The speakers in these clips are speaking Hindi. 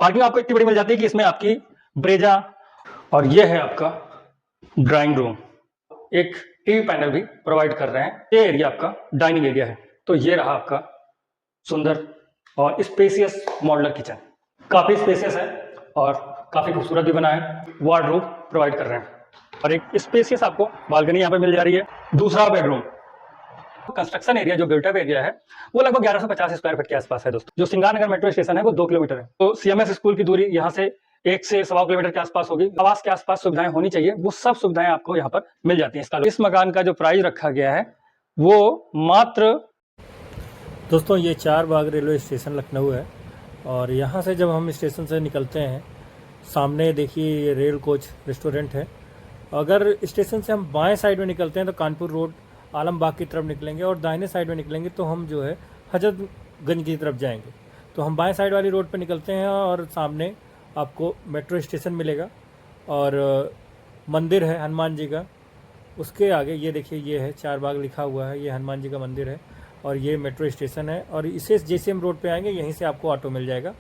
पार्किंग आपको इतनी बड़ी मिल जाती है कि इसमें आपकी ब्रेजा और ये है आपका ड्राइंग रूम, एक टीवी पैनल भी प्रोवाइड कर रहे हैं। ये एरिया आपका डाइनिंग एरिया है। तो ये रहा आपका सुंदर और स्पेसियस मॉड्यूलर किचन, काफी स्पेसियस है और काफी खूबसूरत भी बना है। वार्डरोब प्रोवाइड कर रहे हैं और एक स्पेसियस आपको बालकनी यहाँ पे मिल जा रही है। दूसरा बेडरूम, कंस्ट्रक्शन एरिया जो बिल्टअप एरिया है वो लगभग 1150 स्क्वायर फीट के आसपास है दोस्तों। जो सिंगारनगर मेट्रो स्टेशन है वो 2 किलोमीटर है। तो सीएमएस स्कूल की दूरी यहाँ से 1 से 1.25 किलोमीटर के आसपास होगी। आवास के आसपास सुविधाएं होनी चाहिए, वो सब सुविधाएं आपको यहाँ पर मिल जाती हैं। इस मकान का जो प्राइस रखा गया है वो मात्र, दोस्तों ये 4 बाग रेलवे स्टेशन लखनऊ है और यहाँ से जब हम स्टेशन से निकलते हैं सामने देखिए ये रेल कोच रेस्टोरेंट है। अगर स्टेशन से हम बाएं साइड में निकलते हैं तो कानपुर रोड आलमबाग की तरफ निकलेंगे और दाहिने साइड में निकलेंगे तो हम जो है हजरतगंज की तरफ जाएंगे। तो हम बाएं साइड वाली रोड पर निकलते हैं और सामने आपको मेट्रो स्टेशन मिलेगा और मंदिर है हनुमान जी का। उसके आगे ये देखिए ये है 4 बाग लिखा हुआ है, ये हनुमान जी का मंदिर है और ये मेट्रो स्टेशन है। और इसे जैसे हम रोड पे आएंगे यहीं से आपको ऑटो मिल जाएगा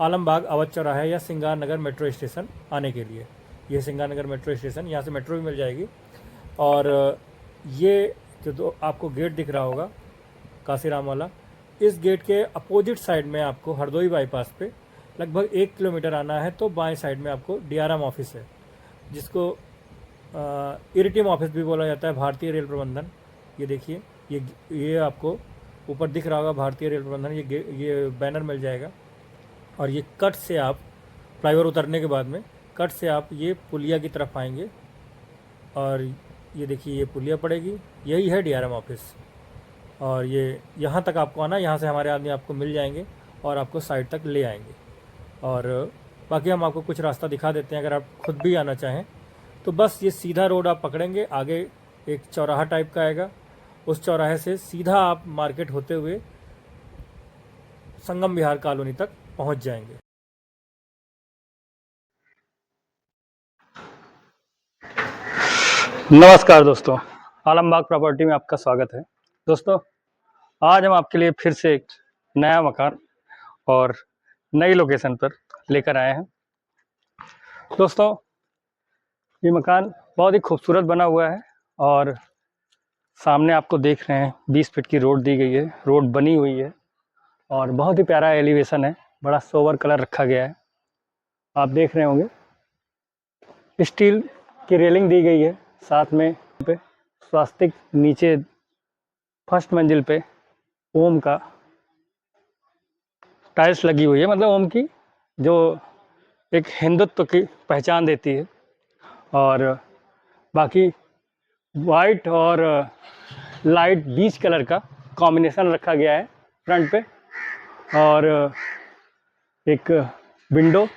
आलमबाग अवध चौराहा या सिंगारनगर मेट्रो स्टेशन आने के लिए। ये सिंगारनगर मेट्रो स्टेशन, यहाँ से मेट्रो भी मिल जाएगी। और ये जो आपको गेट दिख रहा होगा काशीराम वाला, इस गेट के अपोजिट साइड में आपको हरदोई बाईपास पे लगभग 1 किलोमीटर आना है तो बाएं साइड में आपको डीआरएम ऑफिस है, जिसको इरिटिम ऑफिस भी बोला जाता है, भारतीय रेल प्रबंधन। ये देखिए ये आपको ऊपर दिख रहा होगा भारतीय रेल प्रबंधन, ये बैनर मिल जाएगा। और ये कट से आप फ्लाईओवर उतरने के बाद में कट से आप ये पुलिया की तरफ आएंगे और ये देखिए ये पुलिया पड़ेगी, यही है डीआरएम ऑफिस। और ये यहाँ तक आपको आना, यहाँ से हमारे आदमी आपको मिल जाएंगे और आपको साइड तक ले आएंगे। और बाकी हम आपको कुछ रास्ता दिखा देते हैं अगर आप खुद भी आना चाहें तो। बस ये सीधा रोड आप पकड़ेंगे, आगे एक चौराहा टाइप का आएगा, उस चौराहे से सीधा आप मार्केट होते हुए संगम विहार कॉलोनी तक पहुंच जाएंगे। नमस्कार दोस्तों, आलमबाग प्रॉपर्टी में आपका स्वागत है। दोस्तों आज हम आपके लिए फिर से एक नया मकान और नई लोकेशन पर लेकर आए हैं। दोस्तों ये मकान बहुत ही खूबसूरत बना हुआ है और सामने आपको देख रहे हैं 20 फीट की रोड दी गई है, रोड बनी हुई है और बहुत ही प्यारा एलिवेशन है, बड़ा सोबर कलर रखा गया है। आप देख रहे होंगे स्टील की रेलिंग दी गई है, साथ में पे स्वास्तिक, नीचे फर्स्ट मंजिल पे ओम का टाइल्स लगी हुई है, मतलब ओम की जो एक हिंदुत्व की पहचान देती है। और बाकी वाइट और लाइट बीच कलर का कॉम्बिनेशन रखा गया है फ्रंट पे। और एक विंडो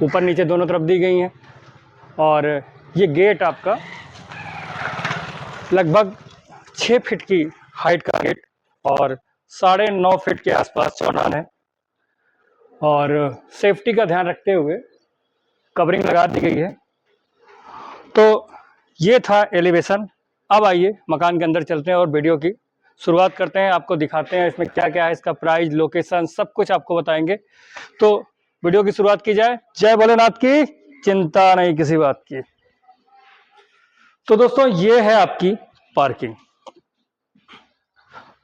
ऊपर नीचे दोनों तरफ दी गई हैं। और ये गेट आपका लगभग 6 फीट की हाइट का गेट और 9.5 फीट के आसपास चौड़ान है। और सेफ्टी का ध्यान रखते हुए कवरिंग लगा दी गई है। तो ये था एलिवेशन। अब आइए मकान के अंदर चलते हैं और वीडियो की शुरुआत करते हैं, आपको दिखाते हैं इसमें क्या क्या है, इसका प्राइस, लोकेशन, सब कुछ आपको बताएंगे। तो वीडियो की शुरुआत की जाए। जय भोलेनाथ की, चिंता नहीं किसी बात की। तो दोस्तों ये है आपकी पार्किंग।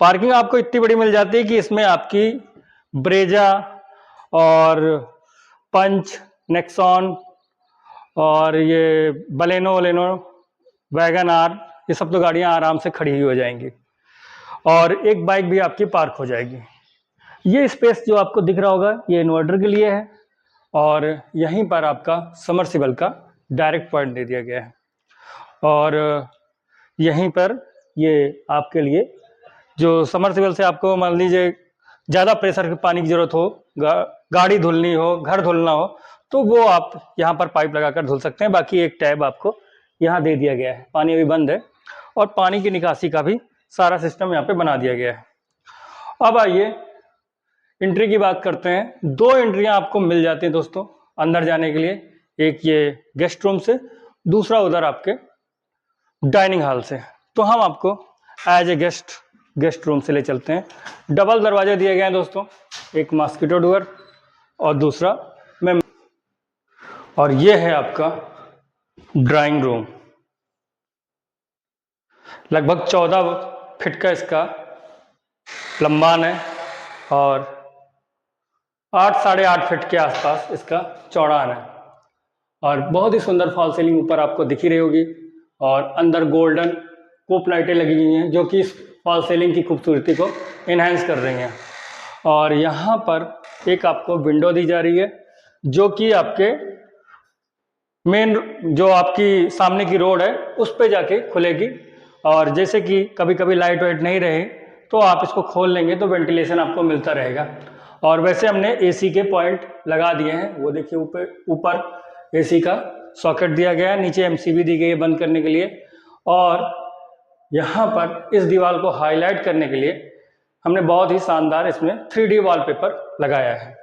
पार्किंग आपको इतनी बड़ी मिल जाती है कि इसमें आपकी ब्रेजा और पंच, नेक्सॉन और ये बलेनो वैगन आर, ये सब तो गाड़ियां आराम से खड़ी हुई हो जाएंगी और एक बाइक भी आपकी पार्क हो जाएगी। ये स्पेस जो आपको दिख रहा होगा ये इन्वर्टर के लिए है और यहीं पर आपका समरसिबल का डायरेक्ट पॉइंट दे दिया गया है। और यहीं पर ये आपके लिए जो समरसिबल से आपको मान लीजिए ज़्यादा प्रेशर के पानी की ज़रूरत हो, गाड़ी धुलनी हो, घर धुलना हो, तो वो आप यहाँ पर पाइप लगाकर धुल सकते हैं। बाकी एक टैब आपको यहाँ दे दिया गया है, पानी अभी बंद है और पानी की निकासी का भी सारा सिस्टम यहाँ पे बना दिया गया है। अब आइए एंट्री की बात करते हैं। 2 एंट्रियाँ आपको मिल जाती हैं दोस्तों अंदर जाने के लिए, एक ये गेस्ट रूम से, दूसरा उधर आपके डाइनिंग हॉल से। तो हम आपको एज ए गेस्ट रूम से ले चलते हैं। डबल दरवाजे दिए गए हैं दोस्तों, एक मॉस्किटो डोर और दूसरा और ये है आपका ड्राइंग रूम। लगभग 14 फीट का इसका लंबान है और 8 साढ़े 8 फीट के आसपास इसका चौड़ान है। और बहुत ही सुंदर फॉल सीलिंग ऊपर आपको दिख ही रही होगी और अंदर गोल्डन कोप लाइटें लगी हुई हैं जो कि इस फॉल सीलिंग की खूबसूरती को इन्हांस कर रही हैं। और यहाँ पर एक आपको विंडो दी जा रही है जो कि आपके मेन जो आपकी सामने की रोड है उस पे जाके खुलेगी। और जैसे कि कभी कभी लाइट वाइट नहीं रहे तो आप इसको खोल लेंगे तो वेंटिलेशन आपको मिलता रहेगा। और वैसे हमने एसी के पॉइंट लगा दिए हैं, वो देखिए ऊपर एसी का सॉकेट दिया गया है, नीचे एमसीबी दी गई है बंद करने के लिए। और यहाँ पर इस दीवार को हाईलाइट करने के लिए हमने बहुत ही शानदार इसमें 3D वॉलपेपर लगाया है।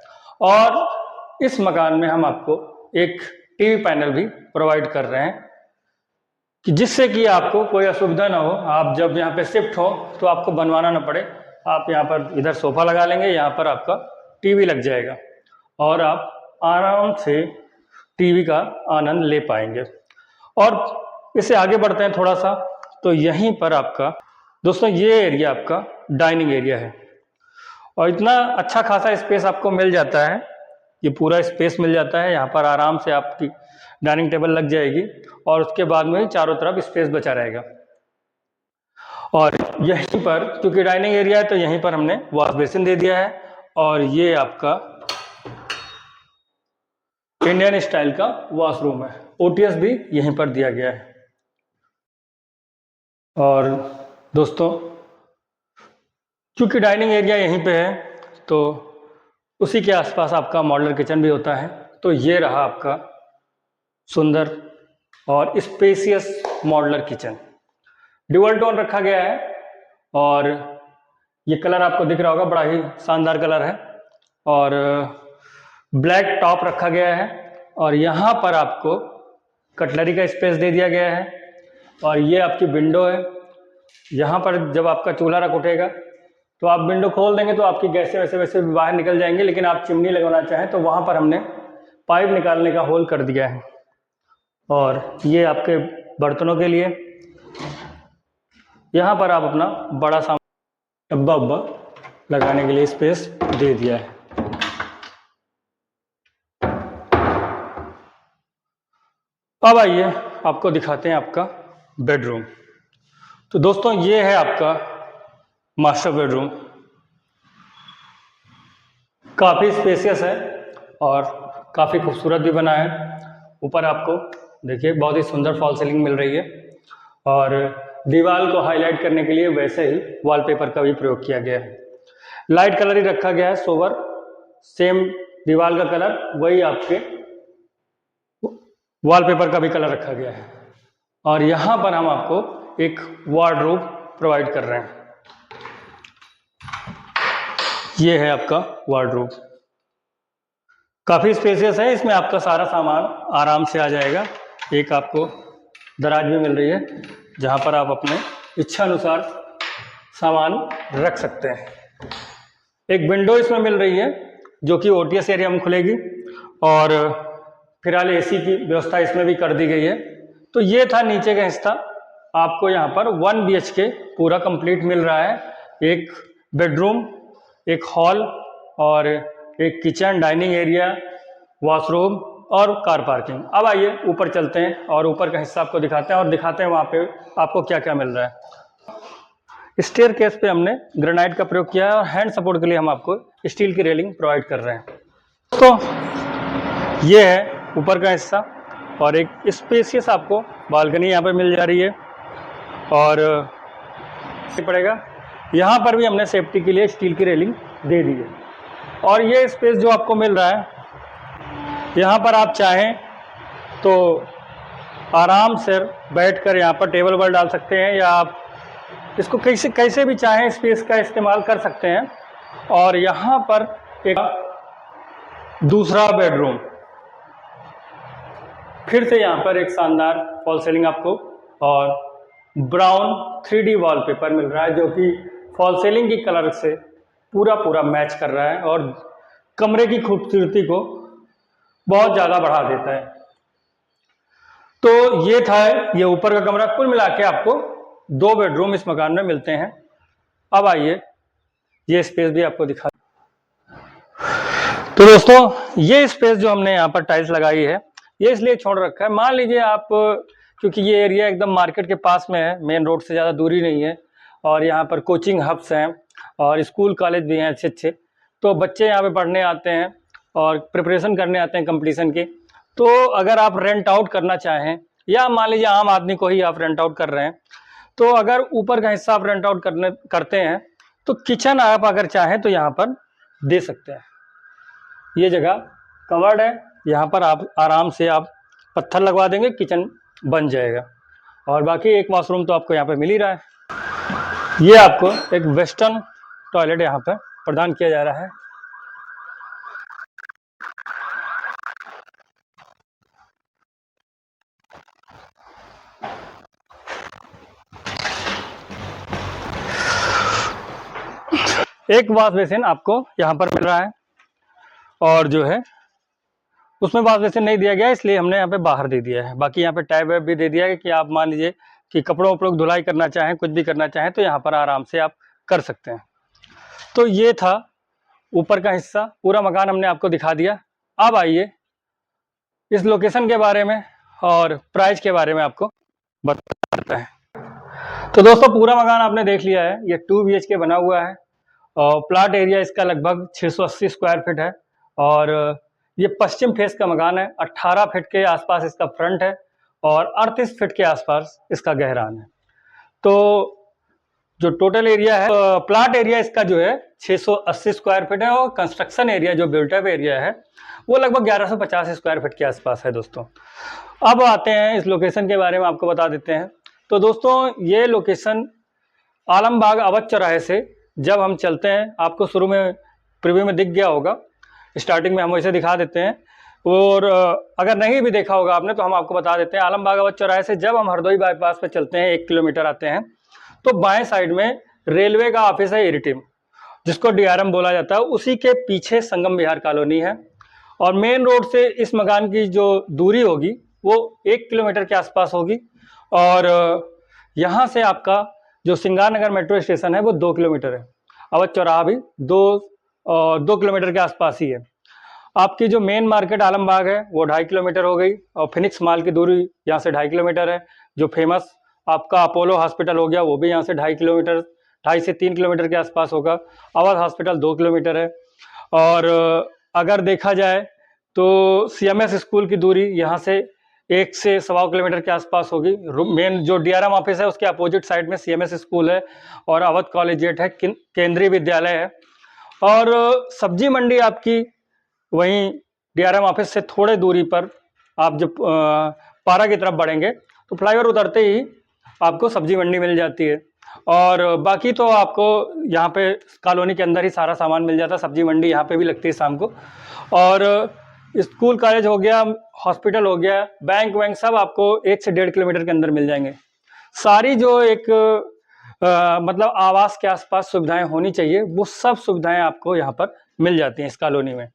और इस मकान में हम आपको एक टीवी पैनल भी प्रोवाइड कर रहे हैं कि जिससे कि आपको कोई असुविधा ना हो। आप जब यहाँ पे शिफ्ट हो तो आपको बनवाना ना पड़े, आप यहाँ पर इधर सोफा लगा लेंगे, यहाँ पर आपका टीवी लग जाएगा और आप आराम से टीवी का आनंद ले पाएंगे। और इससे आगे बढ़ते हैं थोड़ा सा, तो यहीं पर आपका दोस्तों ये एरिया आपका डाइनिंग एरिया है और इतना अच्छा खासा स्पेस आपको मिल जाता है, ये पूरा स्पेस मिल जाता है। यहाँ पर आराम से आपकी डाइनिंग टेबल लग जाएगी और उसके बाद में चारों तरफ स्पेस बचा रहेगा। और यहीं पर क्योंकि डाइनिंग एरिया है तो यहीं पर हमने वॉश बेसिन दे दिया है और ये आपका इंडियन स्टाइल का वॉशरूम है, ओटीएस भी यहीं पर दिया गया है। और दोस्तों क्योंकि डाइनिंग एरिया यहीं पे है तो उसी के आसपास आपका मॉड्यूलर किचन भी होता है। तो ये रहा आपका सुंदर और spacious modular kitchen, dual tone रखा गया है और ये कलर आपको दिख रहा होगा, बड़ा ही शानदार कलर है और ब्लैक टॉप रखा गया है। और यहाँ पर आपको कटलरी का स्पेस दे दिया गया है और ये आपकी विंडो है। यहाँ पर जब आपका चूल्हा रख उठेगा तो आप विंडो खोल देंगे तो आपकी गैसें वैसे भी बाहर निकल जाएंगी, लेकिन आप चिमनी लगाना चाहें तो वहाँ पर हमने पाइप निकालने का होल कर दिया है। और ये आपके बर्तनों के लिए यहाँ पर आप अपना बड़ा सा डब्बा उब्बा लगाने के लिए स्पेस दे दिया है। अब आइए आपको दिखाते हैं आपका बेडरूम। तो दोस्तों ये है आपका मास्टर बेडरूम, काफ़ी स्पेसियस है और काफ़ी खूबसूरत भी बना है। ऊपर आपको देखिए बहुत ही सुंदर फॉल सीलिंग मिल रही है और दीवार को हाईलाइट करने के लिए वैसे ही वॉलपेपर का भी प्रयोग किया गया है। लाइट कलर ही रखा गया है, सोबर सेम दीवार का कलर वही आपके वॉलपेपर का भी कलर रखा गया है। और यहाँ पर हम आपको एक वार्डरोब प्रोवाइड कर रहे हैं, ये है आपका वार्डरोब, काफ़ी स्पेसियस है, इसमें आपका सारा सामान आराम से आ जाएगा। एक आपको दराज भी मिल रही है जहाँ पर आप अपने इच्छा अनुसार सामान रख सकते हैं। एक विंडो इसमें मिल रही है जो कि ओटीएस एरिया में खुलेगी और फिलहाल एसी की व्यवस्था इसमें भी कर दी गई है। तो ये था नीचे का हिस्सा, आपको यहाँ पर 1 BHK पूरा कंप्लीट मिल रहा है, एक बेडरूम, एक हॉल और एक किचन, डाइनिंग एरिया, वॉशरूम और कार पार्किंग। अब आइए ऊपर चलते हैं और ऊपर का हिस्सा आपको दिखाते हैं और दिखाते हैं वहाँ पे आपको क्या क्या मिल रहा है। स्टेयरकेस पे हमने ग्रेनाइट का प्रयोग किया है और हैंड सपोर्ट के लिए हम आपको स्टील की रेलिंग प्रोवाइड कर रहे हैं। तो ये है ऊपर का हिस्सा और एक स्पेसियस आपको बालकनी यहाँ पे मिल जा रही है और पड़ेगा यहाँ पर भी हमने सेफ्टी के लिए स्टील की रेलिंग दे दी है। और ये स्पेस जो आपको मिल रहा है यहाँ पर आप चाहें तो आराम से बैठकर यहाँ पर टेबल पर डाल सकते हैं या आप इसको कैसे भी चाहें स्पेस का इस्तेमाल कर सकते हैं। और यहाँ पर एक दूसरा बेडरूम, फिर से यहाँ पर एक शानदार फॉल सीलिंग आपको और ब्राउन 3D वॉलपेपर मिल रहा है जो कि फॉल सीलिंग की कलर से पूरा मैच कर रहा है और कमरे की खूबसूरती को बहुत ज़्यादा बढ़ा देता है। तो ये था ये ऊपर का कमरा। कुल मिला के आपको 2 बेडरूम इस मकान में मिलते हैं। अब आइए ये स्पेस भी आपको दिखा। तो दोस्तों ये स्पेस जो हमने यहाँ पर टाइल्स लगाई है ये इसलिए छोड़ रखा है, मान लीजिए आप, क्योंकि ये एरिया एकदम मार्केट के पास में है, मेन रोड से ज़्यादा दूरी नहीं है, और यहाँ पर कोचिंग हब्स हैं और स्कूल कॉलेज भी हैं अच्छे अच्छे, तो बच्चे यहाँ पे पढ़ने आते हैं और प्रिपरेशन करने आते हैं कंपटीशन की। तो अगर आप रेंट आउट करना चाहें, या मान लीजिए आम आदमी को ही आप रेंट आउट कर रहे हैं, तो अगर ऊपर का हिस्सा आप रेंट आउट करते हैं तो किचन आप अगर चाहें तो यहाँ पर दे सकते हैं। ये जगह कवर्ड है, यहाँ पर आप आराम से आप पत्थर लगवा देंगे, किचन बन जाएगा। और बाकी एक वॉशरूम तो आपको यहाँ पे मिल ही रहा है। ये आपको एक वेस्टर्न टॉयलेट यहाँ पर प्रदान किया जा रहा है। एक वॉश बेसिन आपको यहाँ पर मिल रहा है, और जो है उसमें वॉश बेसिन नहीं दिया गया, इसलिए हमने यहाँ पे बाहर दे दिया है। बाकी यहाँ पे टैब वैब भी दे दिया है कि आप मान लीजिए कि कपड़ों वपड़ों की धुलाई करना चाहें, कुछ भी करना चाहें तो यहाँ पर आराम से आप कर सकते हैं। तो ये था ऊपर का हिस्सा, पूरा मकान हमने आपको दिखा दिया। अब आइए इस लोकेशन के बारे में और प्राइस के बारे में आपको बताते हैं। तो दोस्तों पूरा मकान आपने देख लिया है, ये 2 BHK बना हुआ है और प्लाट एरिया इसका लगभग 680 स्क्वायर फीट है, और ये पश्चिम फेस का मकान है। 18 फीट के आसपास इसका फ्रंट है और 38 फीट के आसपास इसका गहरान है। तो जो टोटल एरिया है, प्लाट एरिया इसका जो है 680 स्क्वायर फीट है, और कंस्ट्रक्शन एरिया जो बिल्टअप एरिया है वो लगभग 1150 स्क्वायर फीट के आसपास है। दोस्तों अब आते हैं इस लोकेशन के बारे में, आपको बता देते हैं। तो दोस्तों ये लोकेशन आलमबाग अवध चौराहे से जब हम चलते हैं, आपको शुरू में प्रीव्यू में दिख गया होगा, स्टार्टिंग में हम वैसे दिखा देते हैं, और अगर नहीं भी देखा होगा आपने तो हम आपको बता देते हैं। आलमबाग अवध चौराहे से जब हम हरदोई बाईपास पे चलते हैं, 1 किलोमीटर आते हैं, तो बाएं साइड में रेलवे का ऑफिस है इरिटिम, जिसको DRM बोला जाता है। उसी के पीछे संगम विहार कॉलोनी है, और मेन रोड से इस मकान की जो दूरी होगी वो 1 किलोमीटर के आसपास होगी, और यहाँ से आपका जो सिंगार नगर मेट्रो स्टेशन है वो 2 किलोमीटर है। अवध चौराहा भी 2 किलोमीटर के आसपास ही है। आपकी जो मेन मार्केट आलमबाग है वो 2.5 किलोमीटर हो गई, और फिनिक्स मॉल की दूरी यहाँ से 2.5 किलोमीटर है। जो फेमस आपका अपोलो हॉस्पिटल हो गया वो भी यहाँ से 2.5 किलोमीटर, 2.5 से 3 किलोमीटर के आसपास होगा। अवध हॉस्पिटल 2 किलोमीटर है। और अगर देखा जाए तो CMS स्कूल की दूरी यहाँ से 1 से 1.25 किलोमीटर के आसपास होगी। मेन जो DRM ऑफिस है उसके अपोजिट साइड में CMS स्कूल है, और अवध कॉलेजिएट है, केंद्रीय विद्यालय है। और सब्जी मंडी आपकी वहीं DRM ऑफिस से थोड़े दूरी पर, आप जब पारा की तरफ बढ़ेंगे तो फ्लाईओवर उतरते ही आपको सब्जी मंडी मिल जाती है। और बाकी तो आपको यहाँ पे कॉलोनी के अंदर ही सारा सामान मिल जाता है। सब्जी मंडी यहाँ पे भी लगती है शाम को, और स्कूल कॉलेज हो गया, हॉस्पिटल हो गया, बैंक वैंक सब आपको 1 से 1.5 किलोमीटर के अंदर मिल जाएंगे। सारी जो एक मतलब आवास के आसपास सुविधाएं होनी चाहिए, वो सब सुविधाएं आपको यहाँ पर मिल जाती हैं इस कॉलोनी में।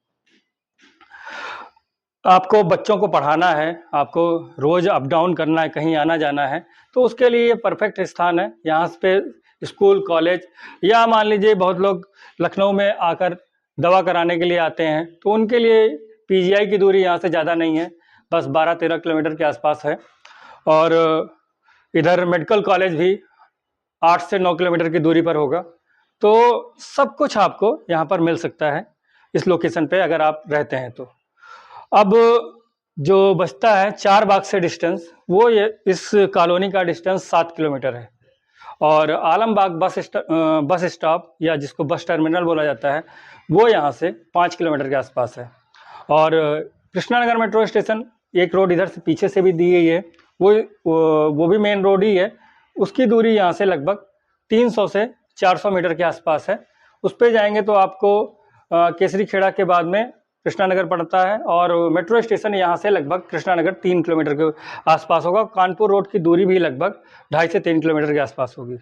आपको बच्चों को पढ़ाना है, आपको रोज अप डाउन करना है, कहीं आना जाना है, तो उसके लिए ये परफेक्ट स्थान है। यहाँ पे स्कूल कॉलेज, या मान लीजिए बहुत लोग लखनऊ में आकर दवा कराने के लिए आते हैं, तो उनके लिए PGI की दूरी यहाँ से ज़्यादा नहीं है, बस 12-13 किलोमीटर के आसपास है। और इधर मेडिकल कॉलेज भी 8 से 9 किलोमीटर की दूरी पर होगा। तो सब कुछ आपको यहाँ पर मिल सकता है इस लोकेशन पे अगर आप रहते हैं तो। अब जो बचता है 4 बाग से डिस्टेंस, वो ये इस कॉलोनी का डिस्टेंस 7 किलोमीटर है, और आलमबाग बस स्टॉप या जिसको बस टर्मिनल बोला जाता है वो यहाँ से 5 किलोमीटर के आसपास है। और कृष्णा नगर मेट्रो स्टेशन एक रोड इधर से पीछे से भी दी गई है, वो भी मेन रोड ही है। उसकी दूरी यहाँ से लगभग 300 से 400 मीटर के आसपास है। उस पर जाएंगे तो आपको केसरी खेड़ा के बाद में कृष्णा नगर पड़ता है, और मेट्रो स्टेशन यहाँ से लगभग कृष्णा नगर 3 किलोमीटर के आसपास होगा। कानपुर रोड की दूरी भी लगभग 2.5 से 3 किलोमीटर के आसपास होगी।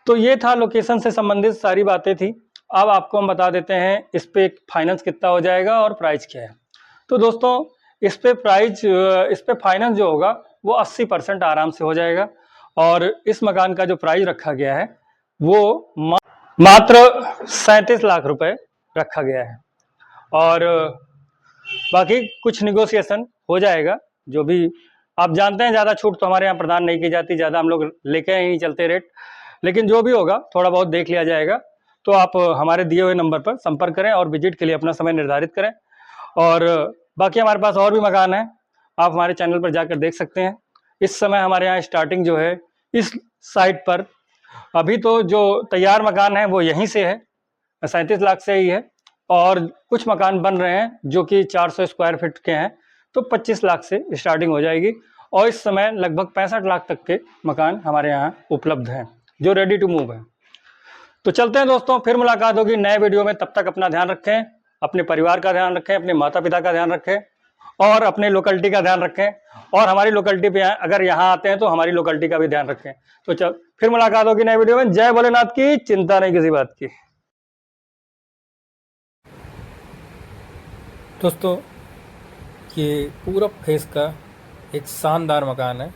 तो ये था लोकेशन से संबंधित सारी बातें थी। अब आपको हम बता देते हैं इस पे फाइनेंस कितना हो जाएगा और प्राइस क्या है। तो दोस्तों इस पे इस पे फाइनेंस जो होगा वो 80% आराम से हो जाएगा। और इस मकान का जो प्राइस रखा गया है वो मात्र 37 लाख रुपए रखा गया है। और बाकी कुछ निगोशिएशन हो जाएगा। जो भी आप जानते हैं, ज़्यादा छूट तो हमारे यहाँ प्रदान नहीं की जाती, ज़्यादा हम लोग लेके ही नहीं चलते रेट, लेकिन जो भी होगा थोड़ा बहुत देख लिया जाएगा। तो आप हमारे दिए हुए नंबर पर संपर्क करें और विजिट के लिए अपना समय निर्धारित करें। और बाकी हमारे पास और भी मकान हैं, आप हमारे चैनल पर जाकर देख सकते हैं। इस समय हमारे यहाँ स्टार्टिंग जो है इस साइट पर, अभी तो जो तैयार मकान है वो यहीं से है, 37 लाख से ही है। और कुछ मकान बन रहे हैं जो कि 400 स्क्वायर फीट के हैं, तो 25 लाख से स्टार्टिंग हो जाएगी। और इस समय लगभग 65 लाख तक के मकान हमारे यहाँ उपलब्ध हैं जो रेडी टू मूव है। तो चलते हैं दोस्तों, फिर मुलाकात होगी नए वीडियो में। तब तक अपना ध्यान रखें, अपने परिवार का ध्यान रखें, अपने माता पिता का ध्यान रखें और अपने लोकेलिटी का ध्यान रखें। और हमारी लोकेलिटी पे अगर यहाँ आते हैं तो हमारी लोकेलिटी का भी ध्यान रखें। तो चल फिर मुलाकात होगी नए वीडियो में। जय भोलेनाथ की, चिंता नहीं किसी बात की। दोस्तों, ये पूरब फेस का एक शानदार मकान है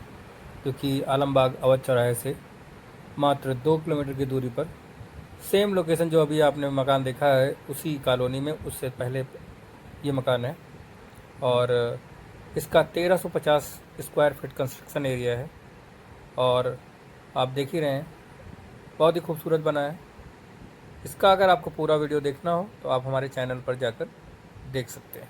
जो कि आलमबाग अवध चौराहे से मात्र 2 किलोमीटर की दूरी पर, सेम लोकेशन जो अभी आपने मकान देखा है उसी कॉलोनी में, उससे पहले ये मकान है। और इसका 1350 स्क्वायर फीट कंस्ट्रक्शन एरिया है और आप देख ही रहे हैं बहुत ही खूबसूरत बना है। इसका अगर आपको पूरा वीडियो देखना हो तो आप हमारे चैनल पर जाकर देख सकते हैं।